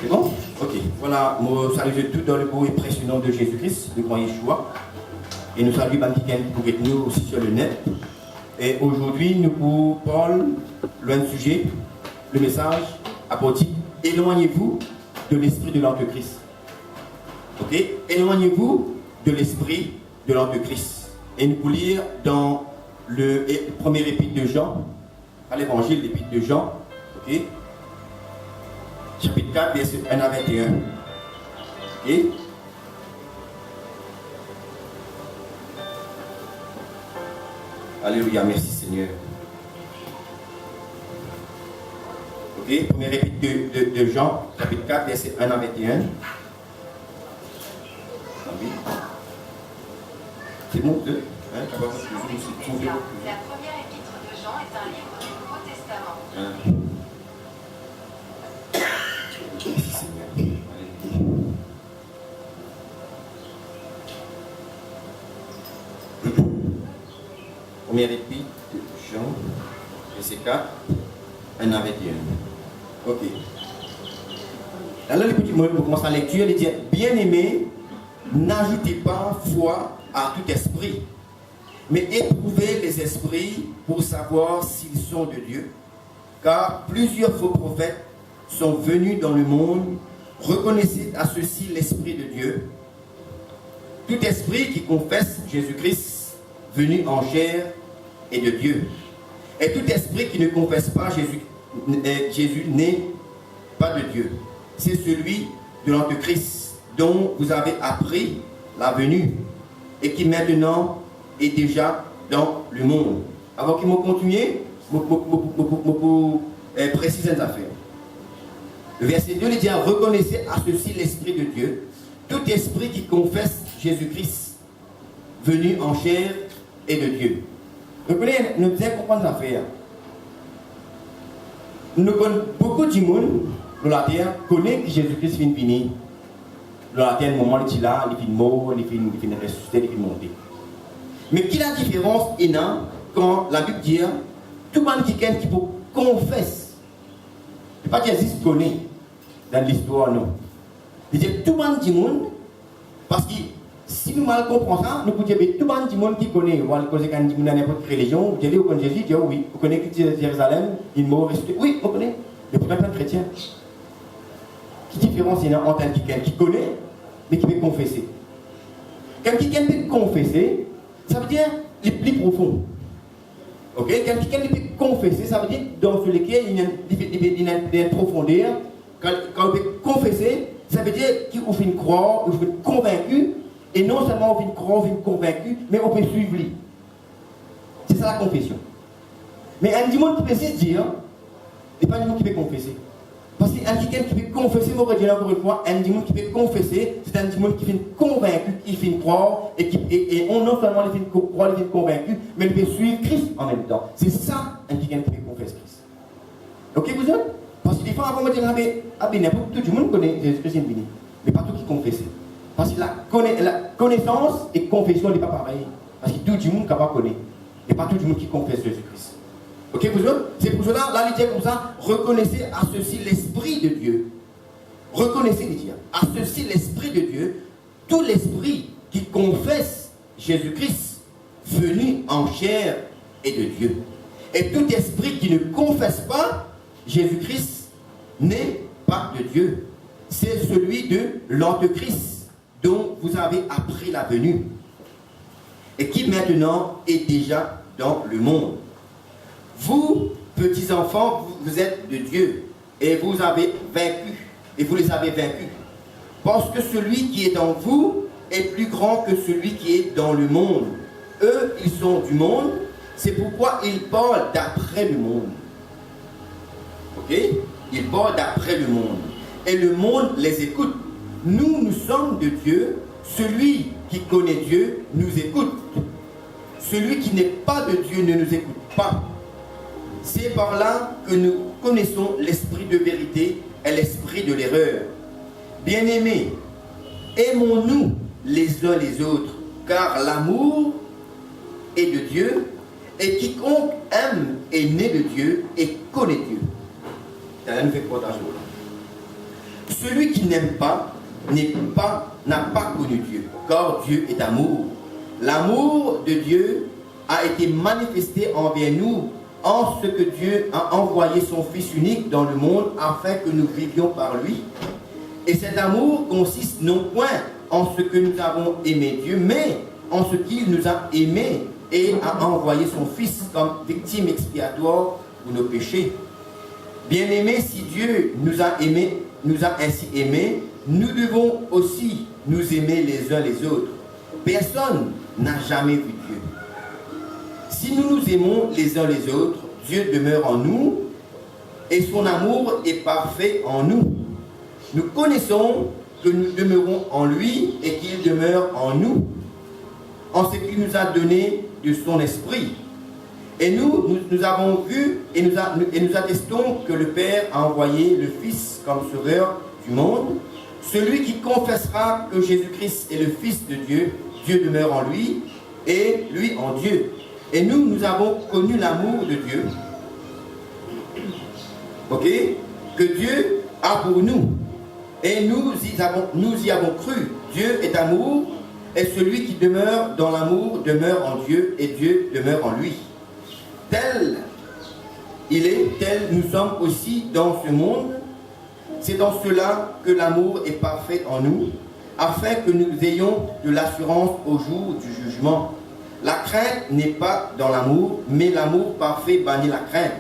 C'est bon? Ok. Voilà, nous saluons tout dans le beau et précieux nom de Jésus-Christ, le grand Yeshua. Et nous saluons Bandiken pour être nous aussi sur le net. Et aujourd'hui, nous pour parler d'un sujet, le message apporté. Éloignez-vous de l'esprit de l'Antéchrist. Ok? Éloignez-vous de l'esprit de l'Antéchrist. Et nous pour lire dans le premier épître de Jean, à l'évangile, l'épître de Jean, ok? Chapitre 4, verset 1 à 21. Ok? Alléluia, merci Seigneur. Ok, premier épître de Jean, chapitre 4, verset 1 à 21. C'est bon, deux? La première épître de Jean est un livre du Nouveau Testament. Merci Seigneur. Alléluia. Première épître de Jean, verset 4, 1 à 21. Ok. Alors, le petit mot, on commence la lecture, il dit: bien-aimés, n'ajoutez pas foi à tout esprit, mais éprouvez les esprits pour savoir s'ils sont de Dieu, car plusieurs faux prophètes sont venus dans le monde. Reconnaissez à ceux-ci l'Esprit de Dieu. Tout esprit qui confesse Jésus-Christ venu en chair est de Dieu. Et tout esprit qui ne confesse pas Jésus n'est pas de Dieu. C'est celui de l'Antéchrist dont vous avez appris la venue et qui maintenant est déjà dans le monde. Avant qu'il me continue, je précise une affaire. Le verset 2 il dit: reconnaissez à ceci l'Esprit de Dieu. Tout esprit qui confesse Jésus-Christ venu en chair est de Dieu. Nous devons comprendre l'affaire. Beaucoup de monde dans la terre connaissent que Jésus-Christ vient venir. Dans la terre, moment il est là, il est mort, il est ressuscité, il est monté. Mais quelle est la différence quand la Bible dit tout le monde qui peut confesse? Ce n'est pas Jésus connaît dans l'histoire, non. Il dit tout le monde du monde, parce que si nous mal comprenons ça, nous pouvons dire tout le monde du monde qui connaît, ou quand il y a n'importe quelle religion, vous dites, vous connaissez Jésus, oui, vous connaissez que Jérusalem, il est mort, ressuscité, oui, on connaît, mais pour quelqu'un de chrétien, quelle différence il y a entre quelqu'un qui connaît, mais qui peut confesser? Quelqu'un qui peut confesser, ça veut dire les plus profonds. Ok? Quelqu'un qui peut confesser, ça veut dire dans ce lequel il y a une profondeur. Quand on peut confesser, ça veut dire qu'il faut une croix, il faut être convaincu, et non seulement on peut croire, on peut être convaincu, mais on peut suivre lui. C'est ça la confession. Mais un démon qui peut se dire, il n'y a pas un démon qui peut confesser. Parce qu'un quelqu'un qui peut confesser, je vais dire encore une fois, un démon qui peut confesser, c'est un démon qui fait convaincu, qui fait croire, et on non seulement il fait croire, il fait convaincu, mais il peut suivre Christ en même temps. C'est ça un quelqu'un qui peut confesser Christ. Ok, vous êtes? Parce que des fois, avant de dire, n'importe tout le monde connaît Jésus-Christ, mais pas tout qui confesse. Parce que la connaissance et confession n'est pas pareil. Parce que tout le monde ne connaît. Et pas tout le monde qui confesse Jésus-Christ. Ok, vous êtes? C'est pour cela, là, il dit comme ça: reconnaissez à ceci l'Esprit de Dieu. Reconnaissez, il dit, à ceci l'Esprit de Dieu. Tout l'Esprit qui confesse Jésus-Christ venu en chair est de Dieu. Et tout esprit qui ne confesse pas Jésus-Christ n'est pas de Dieu. C'est celui de l'Antéchrist dont vous avez appris la venue et qui maintenant est déjà dans le monde. Vous, petits enfants, vous êtes de Dieu et vous avez vaincu, et vous les avez vaincus. Parce que celui qui est en vous est plus grand que celui qui est dans le monde. Eux, ils sont du monde, c'est pourquoi ils parlent d'après le monde. Ok? Ils parlent d'après le monde. Et le monde les écoute. Nous, nous sommes de Dieu. Celui qui connaît Dieu nous écoute. Celui qui n'est pas de Dieu ne nous écoute pas. C'est par là que nous connaissons l'esprit de vérité et l'esprit de l'erreur. Bien-aimés, aimons-nous les uns les autres, car l'amour est de Dieu, et quiconque aime est né de Dieu et connaît Dieu. Celui qui n'aime pas n'a pas connu Dieu, car Dieu est amour. L'amour de Dieu a été manifesté envers nous en ce que Dieu a envoyé son Fils unique dans le monde afin que nous vivions par lui. Et cet amour consiste non point en ce que nous avons aimé Dieu, mais en ce qu'il nous a aimés et a envoyé son Fils comme victime expiatoire pour nos péchés. Bien-aimés, si Dieu nous a ainsi aimés, nous devons aussi nous aimer les uns les autres. Personne n'a jamais vu Dieu. Si nous nous aimons les uns les autres, Dieu demeure en nous et son amour est parfait en nous. Nous connaissons que nous demeurons en lui et qu'il demeure en nous, en ce qu'il nous a donné de son esprit. Et nous avons vu et nous attestons que le Père a envoyé le Fils comme sauveur du monde. Celui qui confessera que Jésus-Christ est le Fils de Dieu, Dieu demeure en lui et lui en Dieu. Et nous avons connu l'amour de Dieu, ok, que Dieu a pour nous. Et nous y avons cru. Dieu est amour, et celui qui demeure dans l'amour demeure en Dieu, et Dieu demeure en lui. Tel il est, tel nous sommes aussi dans ce monde. C'est dans cela que l'amour est parfait en nous, afin que nous ayons de l'assurance au jour du jugement. La crainte n'est pas dans l'amour, mais l'amour parfait bannit la crainte.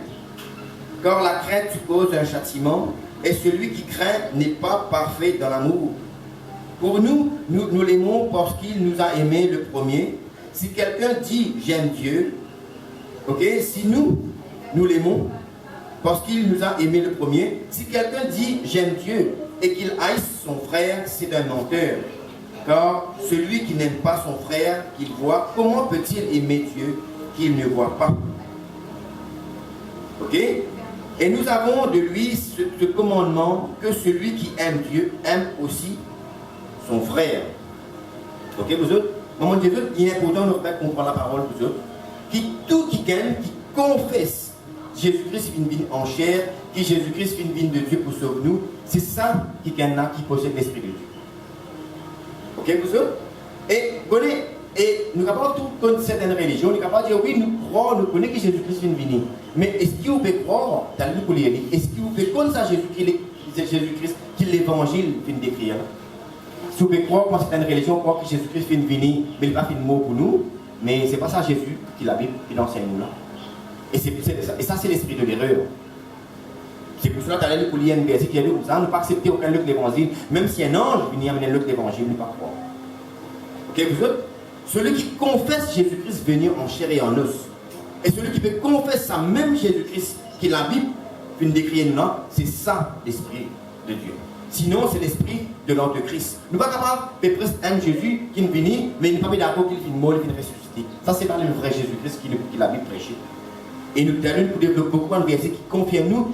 Car la crainte suppose un châtiment, et celui qui craint n'est pas parfait dans l'amour. Pour nous l'aimons parce qu'il nous a aimés le premier. Si quelqu'un dit « j'aime Dieu », ok, si nous l'aimons parce qu'il nous a aimés le premier, si quelqu'un dit « j'aime Dieu » et qu'il haïsse son frère, c'est un menteur. Car celui qui n'aime pas son frère qu'il voit, comment peut-il aimer Dieu qu'il ne voit pas? Ok? Et nous avons de lui ce commandement que celui qui aime Dieu aime aussi son frère. Ok, vous autres? Maman Dieu, il est important de comprendre la parole, vous autres. Tout qui confesse Jésus-Christ vient en chair, que Jésus-Christ vient de Dieu pour sauver nous, c'est ça qui possède l'Esprit de Dieu. Ok, vous autres? Et nous ne pouvons pas tout connaître certaines religions, nous ne pouvons pas dire oui, nous croyons, nous connaissons que Jésus-Christ vient venir. Mais est-ce que vous pouvez croire, est-ce que vous pouvez connaître ça Jésus-Christ, qui l'évangile vient d'écrire? Si vous pouvez croire dans certaines religions, croire que Jésus-Christ vient venir, mais il n'a pas fait de mot pour nous, mais ce n'est pas ça Jésus qui la Bible qui l'enseigne nous là. Et ça c'est l'esprit de l'erreur. C'est pour cela que tu as pour lire un verset qui est comme ça, ne pas accepter aucun autre l'évangile, même si un ange vient amener l'autre l'évangile, ne pas croire. Ok, vous autres? Celui qui confesse Jésus-Christ venir en chair et en os, et celui qui peut confesser ça même Jésus-Christ, qui la Bible vient d'écrire nous là, c'est ça l'esprit de Dieu. Sinon, c'est l'esprit de l'Antéchrist. Nous ne sommes pas capables de presque un Jésus qui est venu, mais il n'est pas d'accord qu'il est mort, qu'il est ressuscité. Ça, c'est pas le vrai Jésus-Christ qui la Bible prêchait. Et nous allons pour développer beaucoup de versets qui confirment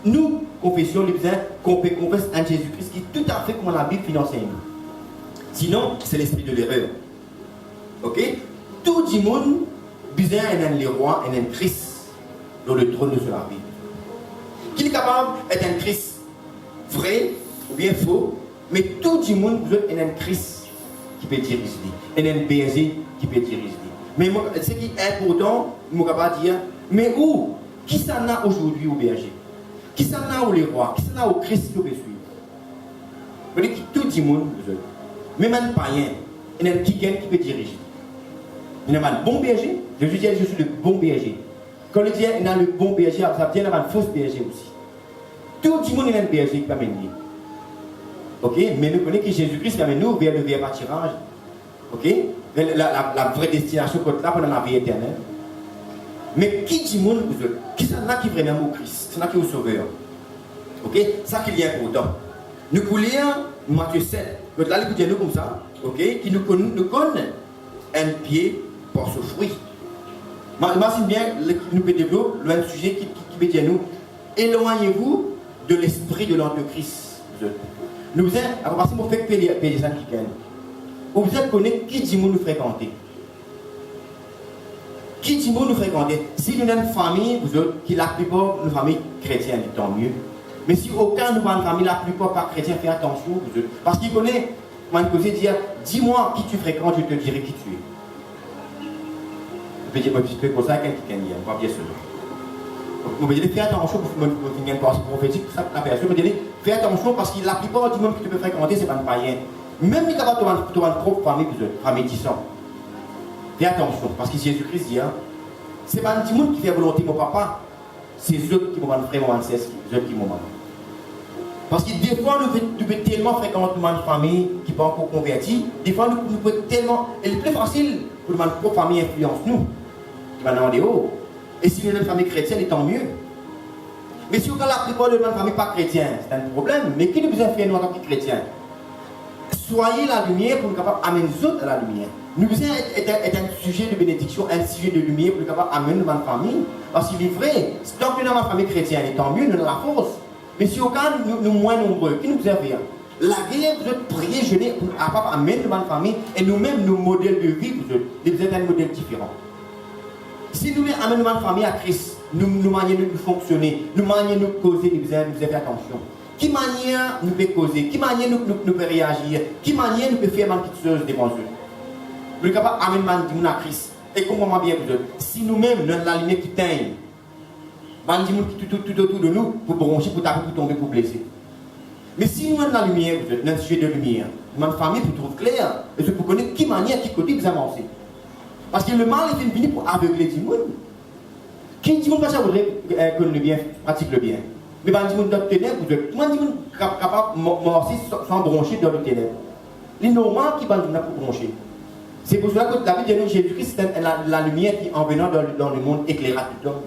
nous confessions les besoins qu'on peut confesser un Jésus-Christ qui est tout à fait comme la Bible finance nous. Sinon, c'est l'esprit de l'erreur. Ok? Tout le monde besoin d'un roi et d'un Christ dans le trône de la Bible. Qui est capable d'être un Christ vrai ou bien faux, mais tout le monde besoin d'un Christ qui peut diriger, et un berger qui peut diriger. Mais ce qui est important, je ne peux pas dire, mais où? Qui s'en a aujourd'hui au berger? Qui s'en a au les rois? Qui s'en a au Christ qui peut suivre? Vous voyez que tout le monde besoin. Même un païen, il y a quelqu'un qui peut diriger. Il y a un bon berger, Jésus dit je suis le bon berger. Quand il dit il y a le bon berger, ça veut dire qu'il y a un faux berger aussi. Tout le monde est un berger qui va mener. Ok? Mais nous connaissons que Jésus-Christ va mener nous vers le vrai pâturage. Ok? La vraie destination qu'on a pendant la vie éternelle. Mais qui dit monde vous autres? Qui c'est là qui est vraiment au Christ? C'est là qui est au Sauveur. Ok? Ça qui est important. Nous pouvons lire Matthieu 7. Donc là, il dit nous comme ça. Ok? Qui nous connaît un pied pour ce fruit. Imagine bien, nous pouvons développer un sujet qui peut dire nous, éloignez-vous de l'esprit de l'Antéchrist. Nous avons, après ça, nous faisons payer les gens qui gagnent. Vous avez connu qui dit nous fréquenter. Qui dit nous fréquenter. Si nous avons une famille, vous autres, qui la plupart de nos familles chrétiennes, tant mieux. Mais si aucun de ma famille, la plupart pas chrétiens, fais attention. Parce qu'il connaît, moi, il peut dire, dis-moi qui tu fréquentes, je te dirai qui tu es. Je peux dire, je peux comme ça, quelqu'un qui gagne, pas bien sûr. Je peux dire, fais attention pour une pensée prophétique, ça, la personne. Je peux dire, fais attention parce que la plupart du monde que tu peux fréquenter, ce n'est pas un païen. Même si tu as une propre famille disant. Fais attention, parce que Jésus-Christ dit, hein, ce n'est pas un petit monde qui fait volonté, mon papa, c'est eux qui m'ont frère, mon ancêtre, eux qui m'ont. Parce que des fois, nous pouvons tellement fréquenter une famille qui n'est pas encore convertie, des fois, nous pouvons tellement. Et le plus facile pour notre propre famille influence nous, qui va en dehors. Et si nous sommes une famille chrétienne, tant mieux. Mais si on a la plupart de notre famille pas chrétienne, c'est un problème. Mais qui nous besoin faire nous en tant que chrétiens? Soyez la lumière pour nous capables d'amener les autres à la lumière. Nous besoin être un sujet de bénédiction, un sujet de lumière pour nous capables d'amener notre famille. Parce qu'il est vrai, tant que nous avons une famille chrétienne, tant mieux, nous avons la force. Mais si au cas nous moins nombreux, qui nous besoin faire? La guerre, vous êtes prier, jeûner, pour amener notre famille et nous-mêmes, nos modèles de vie, vous êtes un modèle différent. Si nous amenons notre famille à Christ, nous manions de fonctionner, nous manions de causer, nous devons faire attention. Qui manière nous peut causer, qui manière nous peut réagir, qui manière nous peut faire une petite chose devant eux. Nous sommes capables d'amener à Christ. Et comment bien vous êtes? Si nous-mêmes, nous avons la lumière qui teigne, tout autour de nous, pour broncher, pour taper, pour tomber, pour blesser. Mais si nous avons la lumière, vous êtes un sujet de lumière, notre famille vous trouve clair, et c'est pour connaître qui manière, qui côté vous avancez. Parce que le mal est fini pour aveugler du monde. Qui dit que ça voudrait connaître le bien, pratique le bien. Mais quand on dit dans le ténèbre, tout le monde est capable de morcer sans broncher dans le ténèbre. C'est normal qui va nous pour broncher. C'est pour cela que la Bible dit que Jésus-Christ c'est la lumière qui, en venant dans le monde, éclaira tout homme.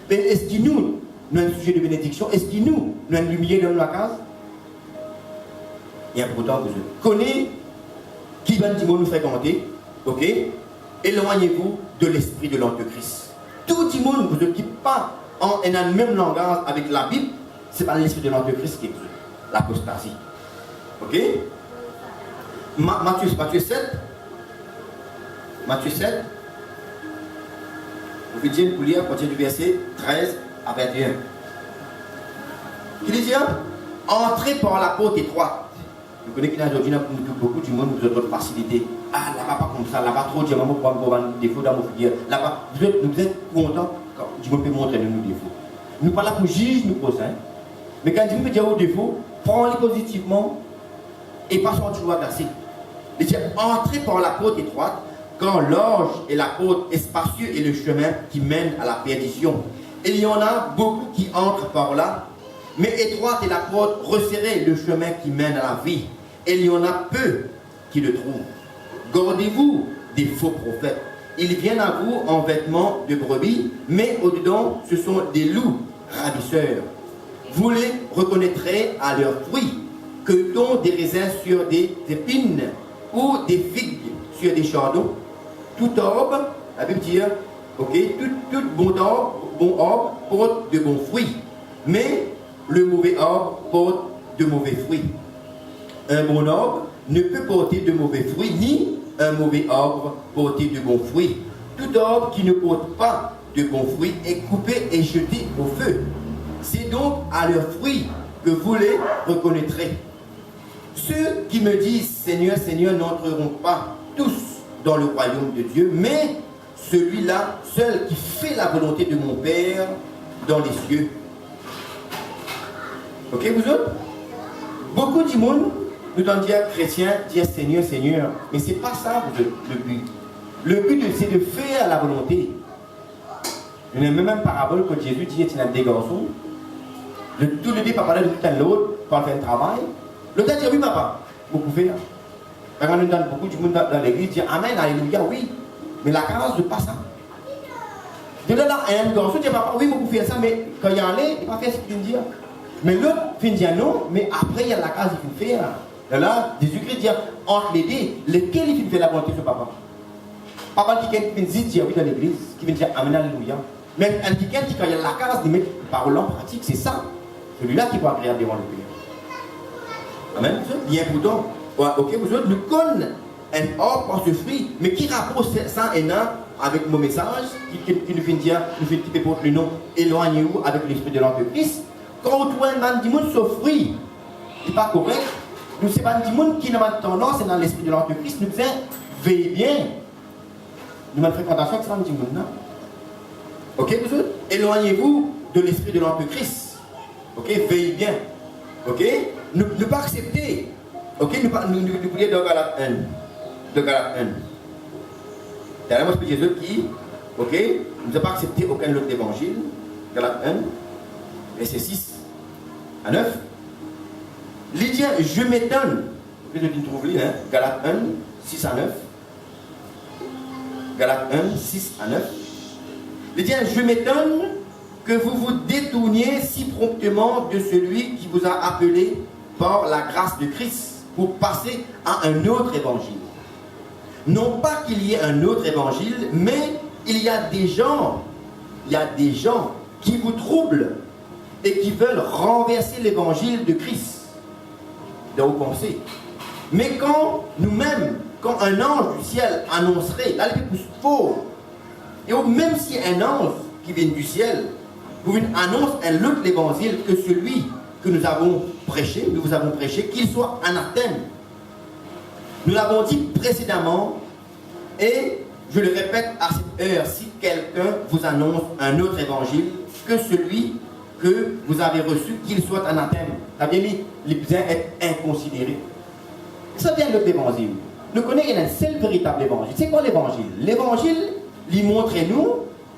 Mais est-ce que nous avons un sujet de bénédiction? Est-ce que nous avons une lumière dans la case? Il y a pourtant que je connais qui va nous fréquenter, ok? Éloignez-vous de l'esprit de l'Antéchrist. Tout le monde qui ne pas en un même langage avec la Bible, ce n'est pas l'esprit de l'Antéchrist qui est l'apostasie. Ok? Matthieu 7. Matthieu 7. Vous pouvez dire pour lire à partir du verset 13 à 21. Il dit entrez par la porte étroite. Vous connaissez qu'aujourd'hui, beaucoup du monde nous a d'autres facilités. Ah, là-bas, pas comme ça, là-bas, trop de diamants pour avoir des défauts dans mon figure. Là-bas, vous êtes contents quand Dieu peut montrer nos défauts. Nous ne parlons pas pour juger nos causes. Mais quand Dieu peut dire aux défauts, prends-les positivement et pas sur toujours agacé. Il dit entrez par la porte étroite, quand l'orge et la porte est spacieux et le chemin qui mène à la perdition. Et il y en a beaucoup qui entrent par là, mais étroite est la porte, resserrée le chemin qui mène à la vie. Et il y en a peu qui le trouvent. Gardez-vous des faux prophètes. Ils viennent à vous en vêtements de brebis, mais au-dedans, ce sont des loups ravisseurs. Vous les reconnaîtrez à leurs fruits. Que-t-on des raisins sur des épines ou des figues sur des chardons? Tout arbre, la Bible dit, ok, tout bon arbre porte de bons fruits, mais le mauvais arbre porte de mauvais fruits. Un bon arbre ne peut porter de mauvais fruits, ni un mauvais arbre porter de bons fruits. Tout arbre qui ne porte pas de bons fruits est coupé et jeté au feu. C'est donc à leurs fruits que vous les reconnaîtrez. Ceux qui me disent Seigneur, Seigneur n'entreront pas tous dans le royaume de Dieu, mais celui-là seul qui fait la volonté de mon Père dans les cieux. Ok, vous autres? Beaucoup du monde nous en dire chrétien, dire Seigneur, Seigneur. Mais ce n'est pas ça le but. Le but, c'est de faire la volonté. Il y a même une parabole que Jésus dit il y a des garçons. Tout le dit, papa, de tout à l'autre, pour faire un travail. L'autre a dit oui, papa, beaucoup faire. Quand on entend beaucoup du monde dans l'église dire Amen, Alléluia, oui. Mais la case, n'est pas ça. De là, un garçon dit papa, oui, beaucoup faire ça, mais quand il y en a, il ne va pas faire ce qu'il dit. Mais l'autre finit dire non, mais après il y a la case qu'il faut faire. Et là, Jésus-Christ dit entre les deux, lequel il fait la volonté de papa? Papa qui vient dire oui dans l'église, qui vient dire Amen, Alléluia. Mais un qui quand il y a la case, il met parole en pratique, c'est ça. Celui-là qui va agréable devant le Père. Amen. Bien pourtant, ok, vous autres, nous connaissons un arbre par ce fruit, mais qui rapproche ça et là avec mon message, qui nous vient dire, nous fait porter le nom, éloignez-vous avec l'esprit de l'Antéchrist. quand on trouve un du monde souffrir, c'est pas correct. Nous, c'est pas du monde qui n'a pas tendance, c'est dans l'esprit de l'Antéchrist. Nous disons, veillez bien. Nous avons une fréquentation avec ce du monde. Ok, vous autres? Éloignez-vous de l'esprit de l'Antéchrist. Ok, veillez bien. Ok, ne pas accepter. Ok, nous voulons dans Galates 1. De Galates 1. Il y a un mot de Jésus qui, ok, ne nous a pas accepté aucun autre évangile. Galates 1, verset 6 à 9. Lydia, je m'étonne. Que je trouve là, hein? Galates 1, 6 à 9. Galates 1, 6 à 9. Lydia, je m'étonne que vous vous détourniez si promptement de celui qui vous a appelé par la grâce de Christ pour passer à un autre évangile. Non pas qu'il y ait un autre évangile, mais il y a des gens qui vous troublent et qui veulent renverser l'évangile de Christ. Dans vos pensées. Mais quand nous-mêmes, quand un ange du ciel annoncerait, là les plus faux, et même si un ange qui vient du ciel vous annonce un autre évangile que celui que nous avons prêché, qu'il soit anathème. Nous l'avons dit précédemment, et je le répète à cette heure, si quelqu'un vous annonce un autre évangile que celui que vous avez reçu, qu'il soit anathème. Ça veut dire qu'il besoin d'être inconsidéré. Ça vient de l'autre évangile. Nous connaissons un seul véritable évangile. C'est quoi l'évangile? L'évangile, lui montre-nous,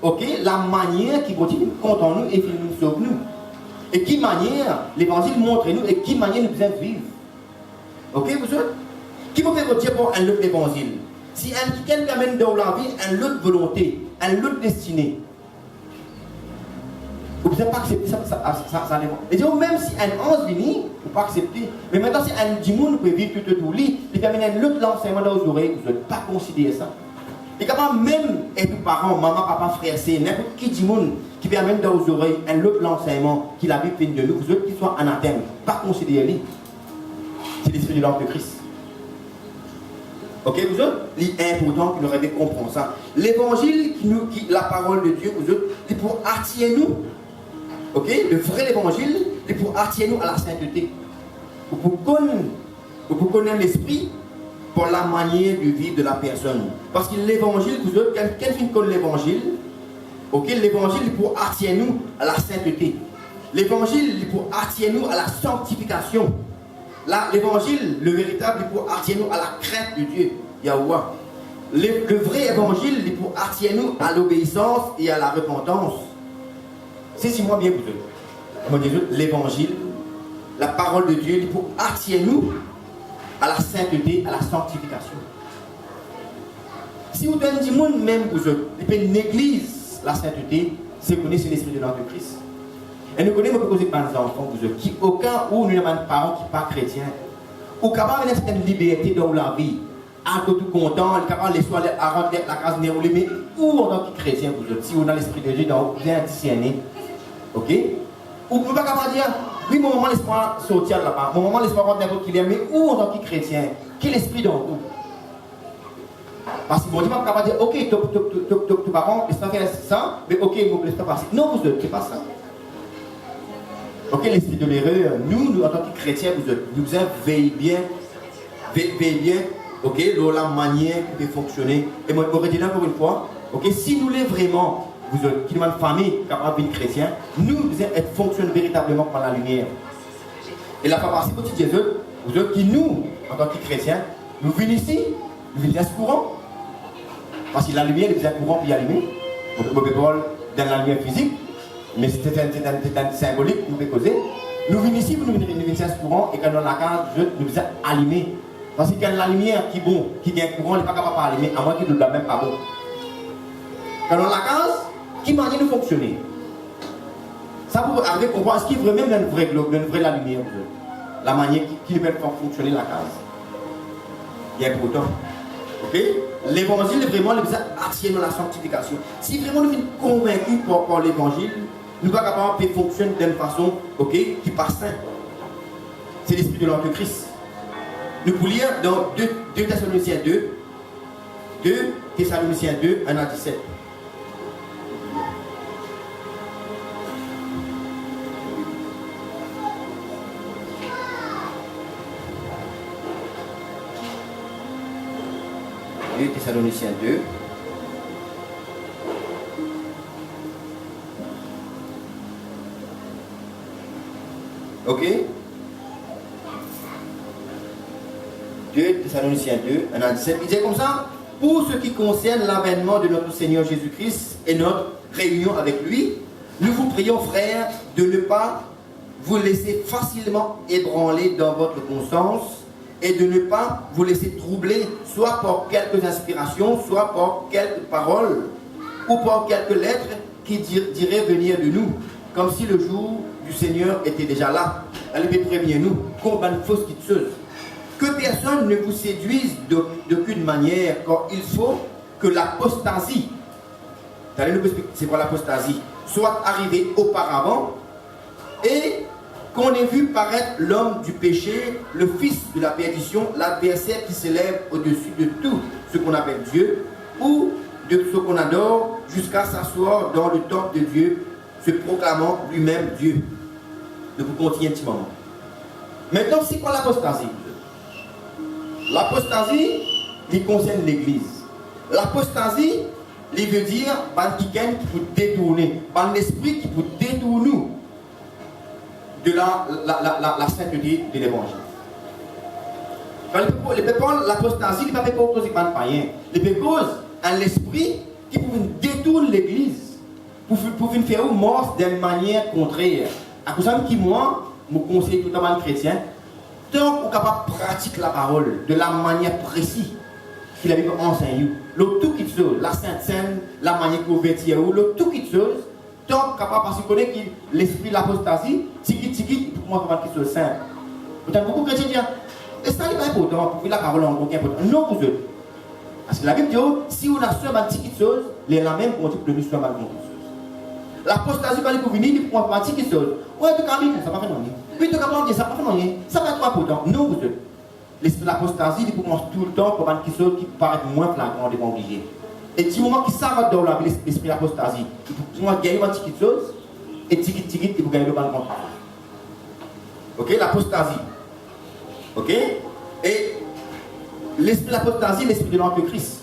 ok, la manière qui continue contre nous et qui nous sauve nous. Et qui manière, l'évangile montre-nous et qui manière nous devons vivre. Ok, vous autres? Qui vous fait dire pour un autre évangile? Si quelqu'un amène dans la vie une autre volonté, une autre destinée, vous ne pouvez pas accepter ça. Et même si un ange vient, vous ne pouvez pas accepter. Mais maintenant, si un démon peut vivre tout au lit, il peut amener un autre enseignement dans vos oreilles, vous ne pouvez pas considérer ça. Et quand même être parents, maman, papa, frère, c'est n'importe qui démon qui peut amener dans vos oreilles un autre enseignement qui la Bible de nous, vous autres qui soit anathème, pas considérer. C'est l'esprit de l'ordre de Christ. Ok, vous autres, il est important que nous arrivions à comprendre ça. L'évangile, la parole de Dieu, vous autres, c'est pour attirer nous. Ok, le vrai évangile, c'est pour attirer nous à la sainteté. Pour connaître l'esprit pour la manière de vivre de la personne. Parce que l'évangile, vous autres, quelqu'un qui connaît l'évangile, ok, l'évangile est pour attirer nous à la sainteté. L'évangile est pour attirer nous à la sanctification. L'évangile, le véritable, est pour attirer nous à la crainte de Dieu, Yahuwah. Le vrai évangile est pour attirer nous à l'obéissance et à la repentance. C'est moi bien vous l'évangile, la parole de Dieu, est pour attirer nous à la sainteté, à la sanctification. Si vous donnez du monde même vous néglige la sainteté, c'est connaître l'esprit de l'Antéchrist. Et nous connaissons beaucoup de enfants qui, au cas où nous avons des parents qui ne sont pas chrétiens, ou capable de une liberté dans la vie, à tout content, capable de soir à rentrer la case déroulée, mais où en tant que chrétien si on a l'esprit de Dieu, donc vous êtes discerné, ok? Ou vous ne pouvez pas dire, oui, mon maman laisse-moi sortir là-bas, mon maman laisse-moi rentrer n'importe qui l'aime, mais où en tant que chrétien? Quel esprit dans vous? Parce que bon Dieu ne peut pas dire, ok, tes parents, laisse-moi faire ça, mais ok, vous ne laissez pas passer. Non, vous ne faites pas ça. Ok, l'esprit de l'erreur, nous, en tant que chrétiens, nous veillez bien, ok, dans la manière de fonctionner. Et moi, je redis encore une fois, ok, si nous l'êtes vraiment, qui demandent une famille capable de chrétien, nous fonctionnons véritablement par la lumière. Et la partie petite Jésus, vous autres qui nous, en tant que chrétiens, nous venons ici, nous venons à ce courant. Parce que la lumière est un courant puis allumé. On peut pas dans la lumière physique. Mais c'est un symbolique que nous pouvons causer. Nous venons ici, nous venons à ce courant, et quand on a la case, nous sommes allumés. Parce que quand la lumière qui est bon, qui a un courant, n'est pas capable d'allumer, à moins qu'il ne soit même pas bon. Quand on a la case, qui manière de fonctionner? Ça pour arriver à comprendre ce qui est vraiment une vraie globe, une vraie la lumière. La manière qui peut faire fonctionner la case. Il y a important. Ok? L'évangile est vraiment attiré dans la sanctification. Si vraiment nous sommes convaincus par l'évangile, nous ne sommes pas capables de fonctionner d'une façon, ok, qui passe sain. C'est l'esprit de l'Antéchrist. Nous pouvons lire dans 2 Thessaloniciens 2 Thessaloniciens 2, 1 à 17. 2 Thessaloniciens 2. Ok? 2 Thessaloniciens 2, 1 à 17. Il dit comme ça, pour ce qui concerne l'avènement de notre Seigneur Jésus-Christ et notre réunion avec lui, nous vous prions, frères, de ne pas vous laisser facilement ébranler dans votre conscience et de ne pas vous laisser troubler, soit par quelques inspirations, soit par quelques paroles ou par quelques lettres qui diraient venir de nous, comme si le jour du Seigneur était déjà là. Allez, prévenez-nous, combat une fausse quitteuse. Que personne ne vous séduise d'aucune manière, car il faut que l'apostasie, c'est quoi l'apostasie, soit arrivée auparavant et qu'on ait vu paraître l'homme du péché, le fils de la perdition, l'adversaire qui s'élève au-dessus de tout ce qu'on appelle Dieu ou de ce qu'on adore, jusqu'à s'asseoir dans le temple de Dieu, se proclamant lui-même Dieu. De vous continuer un petit moment. Maintenant, c'est quoi l'apostasie? L'apostasie, il concerne l'Église. L'apostasie, il veut dire quelqu'un qui peut détourner, par l'esprit qui peut détourner de la sainteté de l'Évangile. L'apostasie, il ne peut pas cause de païen. Il peut cause un esprit qui peut détourner l'Église pour faire mort d'une manière contraire. À cause de qui, moi, je conseille tout le monde chrétien, tant qu'on est capable de pratiquer la parole de la manière précise qu'il a enseigné, le tout qui chose, la Sainte Seine, la manière qu'on vêtit, le tout qui chose, tant qu'on est capable, parce qu'on connaît que l'esprit de l'apostasie, tiki, pour moi, c'est quelque chose de simple. Pourtant, beaucoup de chrétiens disent, et ça n'est pas important, pour faire la parole en aucun important. Non, pour eux. Parce que la Bible dit, si on a seulement une petite chose, les la même pour nous seulement une chose. L'apostasie, quand il peut venir, il prend une petite chose. Ouais, tu as dit, ça va faire non. Puis tu as dit, ça va faire non. Ça va être pas important. Non, pour eux. L'apostasie, il commence tout le temps pour une chose qui paraît moins flagrant, des obligés. Et du moment qu'il s'arrête dans la vie, l'esprit de l'apostasie, il faut gagner une petite chose, et tiki, il faut gagner le bon contrôle. Ok, l'apostasie. Ok? Et l'esprit de l'apostasie, l'esprit de l'antéchrist.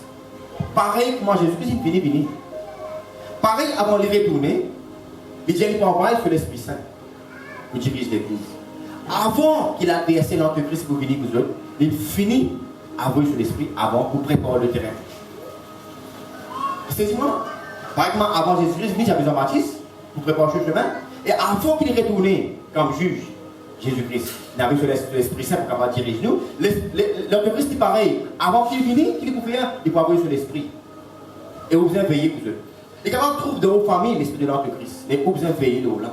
Pareil, moi Jésus-Christ, il finit. Pareil, avant de les retourner, il dit qu'il envoie sur l'Esprit Saint pour diriger l'Église. Avant qu'il a versé l'antéchrist pour venir vous autres, il finit à envoyer sur l'Esprit avant pour préparer le terrain. C'est moi. Par exemple, avant Jésus-Christ, il y avait Jean-Baptiste pour préparer le chemin. Et avant qu'il retourne comme juge, Jésus-Christ, il avait sur l'Esprit Saint pour pouvoir diriger nous. L'antéchrist est pareil. Avant qu'il vienne, qu'il pouvait faire, il peut envoyer sur l'Esprit. Et vous avez veillé pour eux. Les camarades trouvent dans vos familles l'esprit de l'antéchrist. Mais vous avez veillé là.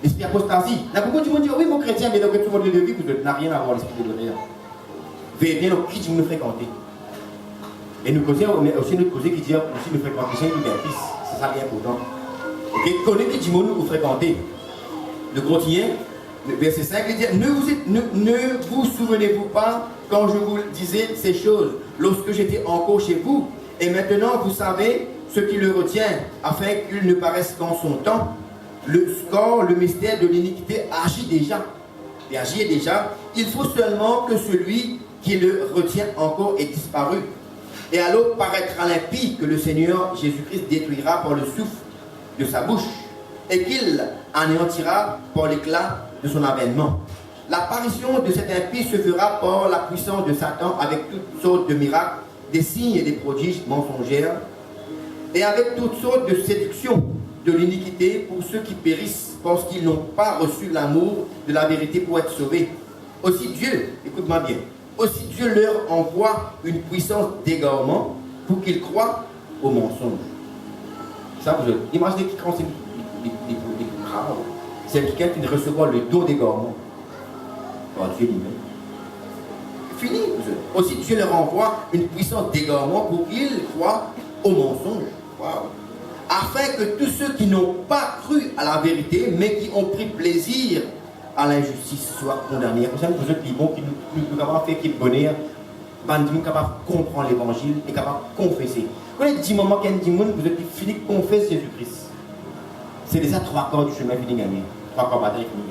L'esprit apostasie. Il y a beaucoup de gens qui disent, oui, mon chrétien, mais donc tout le monde de vie, vous n'a rien à voir l'esprit de l'honneur. Veillez bien, donc, qui nous fréquenter. Et nous causons, on a aussi notre causé qui dit, aussi nous fréquenter, c'est un fils. C'est ça qui est important. Ok, connaissez qui dit, nous fréquenter. De continuer, le verset 5, il dit, ne vous souvenez-vous pas quand je vous disais ces choses, lorsque j'étais encore chez vous, et maintenant vous savez ce qui le retient, afin qu'il ne paraisse qu'en son temps. Le mystère de l'iniquité agit déjà. Et agit déjà. Il faut seulement que celui qui le retient encore ait disparu. Et alors paraîtra l'impie que le Seigneur Jésus-Christ détruira par le souffle de sa bouche, et qu'il anéantira par l'éclat de son avènement. L'apparition de cet impie se fera par la puissance de Satan, avec toutes sortes de miracles, des signes et des prodiges mensongers, et avec toutes sortes de séductions de l'iniquité pour ceux qui périssent parce qu'ils n'ont pas reçu l'amour de la vérité pour être sauvés. Aussi Dieu, écoute-moi bien, aussi Dieu leur envoie une puissance d'égarement pour qu'ils croient au mensonge. Ça, vous imaginez quand c'est des crânes, c'est quelqu'un qui recevra le don d'égarement par Dieu lui-même. Fini. Aussi Dieu leur envoie une puissance d'égarement pour qu'ils croient au mensonge. Wow. Afin que tous ceux qui n'ont pas cru à la vérité, mais qui ont pris plaisir à l'injustice, soient condamnés. Vous savez, vous êtes libres, qui nous capables de faire qui bonheur, nous capables de comprendre l'évangile et capables de confesser. Quand il y a 10 moments qu'il y a 10 personnes, vous êtes fini de confesser Jésus-Christ. C'est déjà 3 corps du chemin fini gagné. 3 corps bataille fini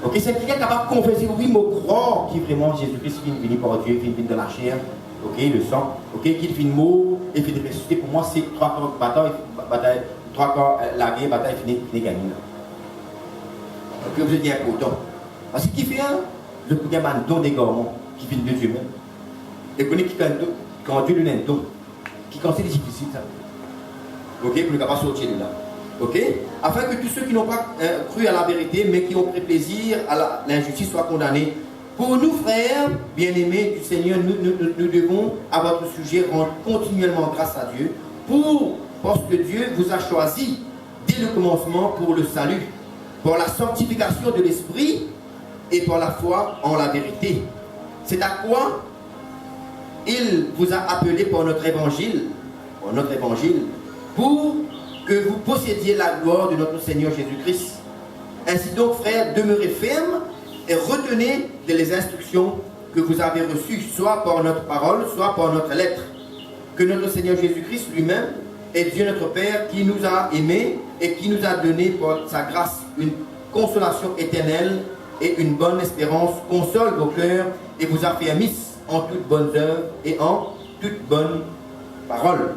Ok, c'est quelqu'un capable de confesser, oui, mais croire qui vraiment Jésus-Christ qui est venu par Dieu, qui est venu de la chair, ok, le sang, ok, qui est venu mort et qui est ressuscité. Pour moi, c'est 3 corps bataille, 3 corps la guerre, bataille finie gagnée. Donc, vous êtes important. Parce que qui fait un, le coup un don d'égarement qui vient de Dieu même. Et connaît qui quand Dieu donne un don, qui considère difficile ça. Ok, pour ne pas sortir de là. Ok, afin que tous ceux qui n'ont pas cru à la vérité, mais qui ont pris plaisir à l'injustice soient condamnés. Pour nous, frères, bien-aimés du Seigneur, nous devons, à votre sujet, rendre continuellement grâce à Dieu, parce que Dieu vous a choisi dès le commencement pour le salut, pour la sanctification de l'esprit et pour la foi en la vérité. C'est à quoi il vous a appelé par notre évangile, pour que vous possédiez la gloire de notre Seigneur Jésus-Christ. Ainsi donc, frères, demeurez fermes et retenez les instructions que vous avez reçues, soit par notre parole, soit par notre lettre. Que notre Seigneur Jésus-Christ lui-même est Dieu notre Père, qui nous a aimés et qui nous a donné par sa grâce une consolation éternelle et une bonne espérance, console vos cœurs et vous affermisse en toute bonne œuvre et en toute bonne parole.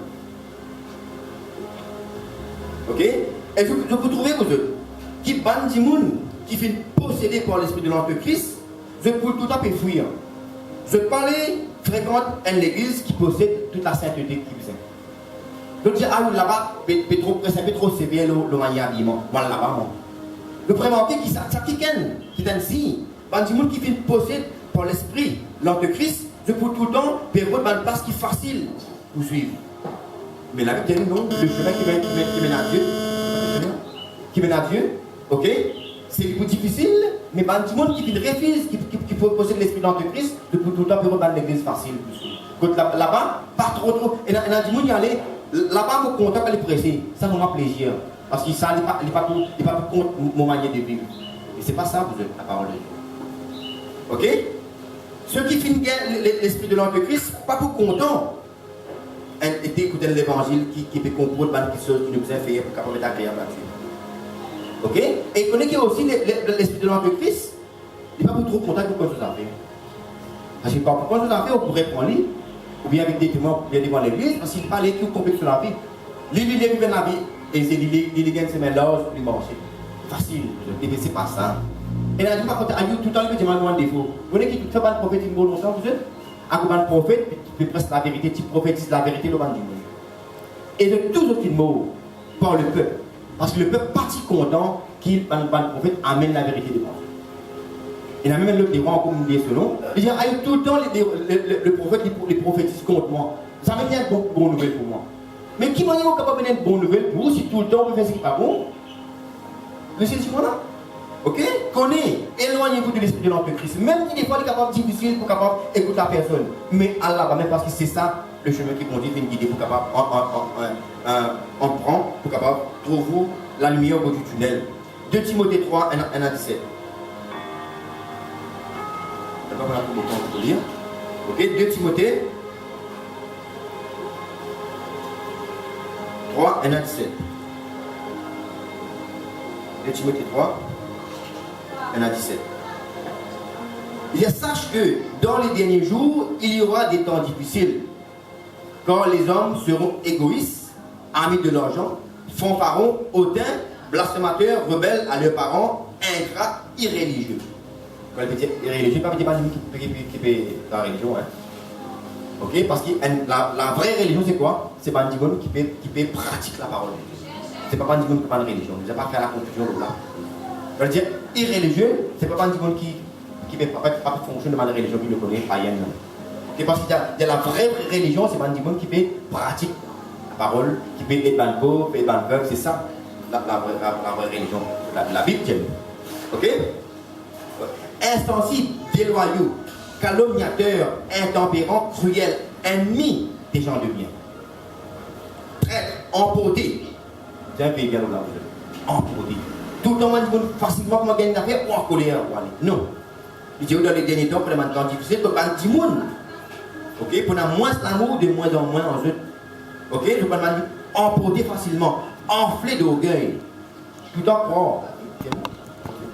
Ok? Et vous trouvez vous autres qui bandent du monde, qui finissent possédés par l'esprit de l'Antéchrist, je peux tout à fait fuir. Je parlais fréquente une église qui possède toute la sainteté qui vous est. Donc, je dis, ah oui, là-bas, c'est un peu trop sévère le manière d'habillement. Voilà, là-bas, moi. Le prémarqué qui ça qui est ainsi, bandent du monde qui finissent possédés par l'esprit, l'Antéchrist, je peux tout le temps période une place qui est facile pour suivre. Mais la Bible dit non, le chemin qui mène à Dieu, ok, c'est plus difficile, mais il y a des gens qui refusent, qui possèdent l'esprit d'Antéchrist, depuis tout le temps, pour dans l'église facile. Là-bas, pas trop. Et il y a des gens qui allent, là-bas, mon content, elle est pressée. Ça nous fait plaisir. Parce que ça, il n'est pas tout contre mon manière de vivre. Et ce n'est pas ça, vous êtes la parole de Dieu. Ok? Ceux qui finissent l'esprit de l'Antéchrist, pas pour content. Écouter l'évangile qui peut comprendre quelque chose qui nous a fait pour capable d'être agréable à Dieu. Ok? Et il connaît qu'il y a aussi l'esprit de l'Antéchrist, il n'est pas trop content de quoi vous avez fait. Parce que pourquoi vous avez fait, on pourrait prendre lui, ou bien avec des témoins, ou bien devant l'église, parce qu'il parle tout complet sur la vie. Lui, il vient la vie, et c'est il gagne ses mains là, il marche. Facile, mais c'est pas ça. Et là, par contre, tout le temps, il me demande un défaut. Vous voyez qu'il fait pas de prophète, il me longtemps, vous êtes? Un prophète, tu presque la vérité, tu prophétises la vérité le monde du monde. Et de tous autres mots par le peuple. Parce que le peuple parti content qu'il le prophète amène la vérité devant. Il y a même l'autre des rois, comme dit selon. Il dit, tout le temps, le prophète, les prophétise contre moi. Ça m'a bien une bonne nouvelle pour moi. Mais qui m'a dit capable de donner une bonne nouvelle pour vous si tout le temps vous faites ce qui n'est pas bon? Vous savez ce là? Ok? Connaissez, éloignez-vous de l'esprit de l'Antéchrist. Même si des fois il est capable difficile pour capable écouter la personne. Mais Allah, même parce que c'est ça le chemin qui conduit, une guider pour capable en prend pour capable trouver la lumière au bout du tunnel. 2 Timothée 3, 1 à 17. D'accord, on a tout le temps pour lire. Ok, 2 Timothée 3, 1 à 17. 2 Timothée 3. 1 à 17. Il dit, sache que dans les derniers jours, il y aura des temps difficiles, quand les hommes seront égoïstes, amis de l'argent, fanfarons, hautains, blasphémateurs, rebelles à leurs parents, ingrats, irréligieux. Quand elle dit irréligieux, pas qui peut la religion. Hein. Ok, parce que la vraie religion, c'est quoi? C'est pas un digon qui peut pratiquer la parole. C'est pas un digon qui parle de religion. Vous n'avez pas fait la confusion là. Je veux dire, irréligieux, c'est pas un monde qui ne peut pas fonctionner dans la religion qui le connaît, païenne. Okay, parce qu'il y a la vraie religion, c'est pas un monde qui peut pratiquer la parole, qui peut être dans le pauvre, être dans le peuple, c'est ça la vraie religion. La Bible, ok? Insensible, déloyaux, calomniateur, intempérant, cruel, ennemi des gens de bien. Traître, emporté. C'est un pays bien là, emporté. Tout le temps, on dit facilement comment gagner une affaire ou en colère. Non. Il dit dans les derniers temps, pour les temps difficiles, pour pas de monde. Ok? Pour moins l'amour, de moins en moins en eux. Ok? Je peux dire emporter facilement, enflé d'orgueil. Tout en croire.